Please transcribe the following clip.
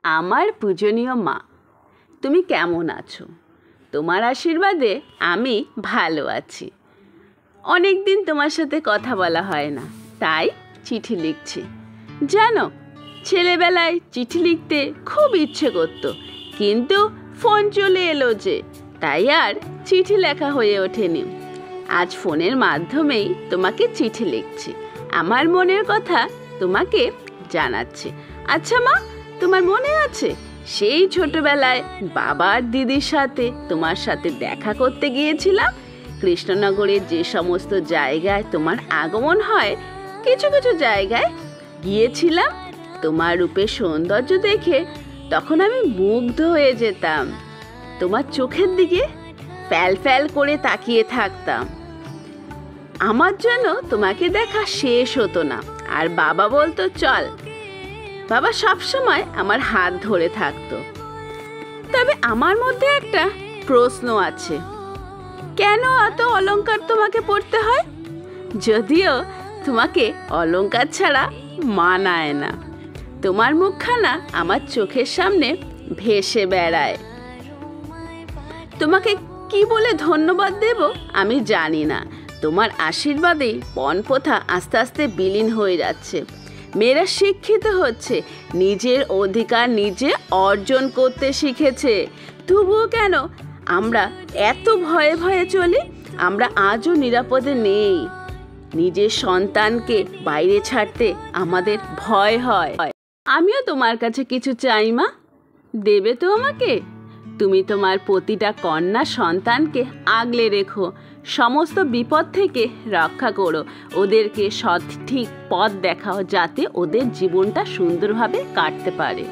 আমার পূজনীয় মা, তুমি কেমন আছো? তোমার আশীর্বাদে আমি ভালো আছি। অনেক দিন তোমার সাথে কথা বলা হয় না, তাই চিঠি লিখছি। জানো, ছেলেবেলায় চিঠি লিখতে খুব ইচ্ছে করত, কিন্তু ফোন চলে এলো যে, তাই আর চিঠি লেখা হয়ে ওঠেনি। আজ ফোনের মাধ্যমেই তোমাকে চিঠি লিখছি, আমার মনের কথা তোমাকে জানাচ্ছি। আচ্ছা মা, তোমার মনে আছে সেই ছোটবেলায় বাবার দিদির সাথে তোমার সাথে দেখা করতে গিয়েছিলাম? কৃষ্ণনগরের যে সমস্ত জায়গায় তোমার আগমন হয়, কিছু কিছু জায়গায় গিয়েছিলাম। তোমার রূপের সৌন্দর্য দেখে তখন আমি মুগ্ধ হয়ে যেতাম। তোমার চোখের দিকে ফ্যাল ফ্যাল করে তাকিয়ে থাকতাম। আমার জন্য তোমাকে দেখা শেষ হতো না। আর বাবা বলতো চল। বাবা সবসময় আমার হাত ধরে থাকতো। তবে আমার মধ্যে একটা প্রশ্ন আছে, কেন এত অলংকার তোমাকে পড়তে হয়? যদিও তোমাকে অলংকার ছাড়া মানায় না। তোমার মুখখানা আমার চোখের সামনে ভেসে বেড়ায়। তোমাকে কি বলে ধন্যবাদ দেব আমি জানি না। তোমার আশীর্বাদেই পণপ্রথা আস্তে আস্তে বিলীন হয়ে যাচ্ছে। মেয়েরা শিক্ষিত হচ্ছে, নিজের অধিকার নিজে অর্জন করতে শিখেছে। তবুও কেন আমরা এত ভয়ে ভয়ে চলি? আমরা আজও নিরাপদে নেই। নিজের সন্তানকে বাইরে ছাড়তে আমাদের ভয় হয়। আমিও তোমার কাছে কিছু চাই মা, দেবে তো আমাকে? তুমি তোমার প্রতিটা কন্যা সন্তানকে আগলে রেখো, সমস্ত বিপদ থেকে রক্ষা করো, ওদেরকে সঠিক পথ দেখাও, যাতে ওদের জীবনটা সুন্দরভাবে কাটতে পারে।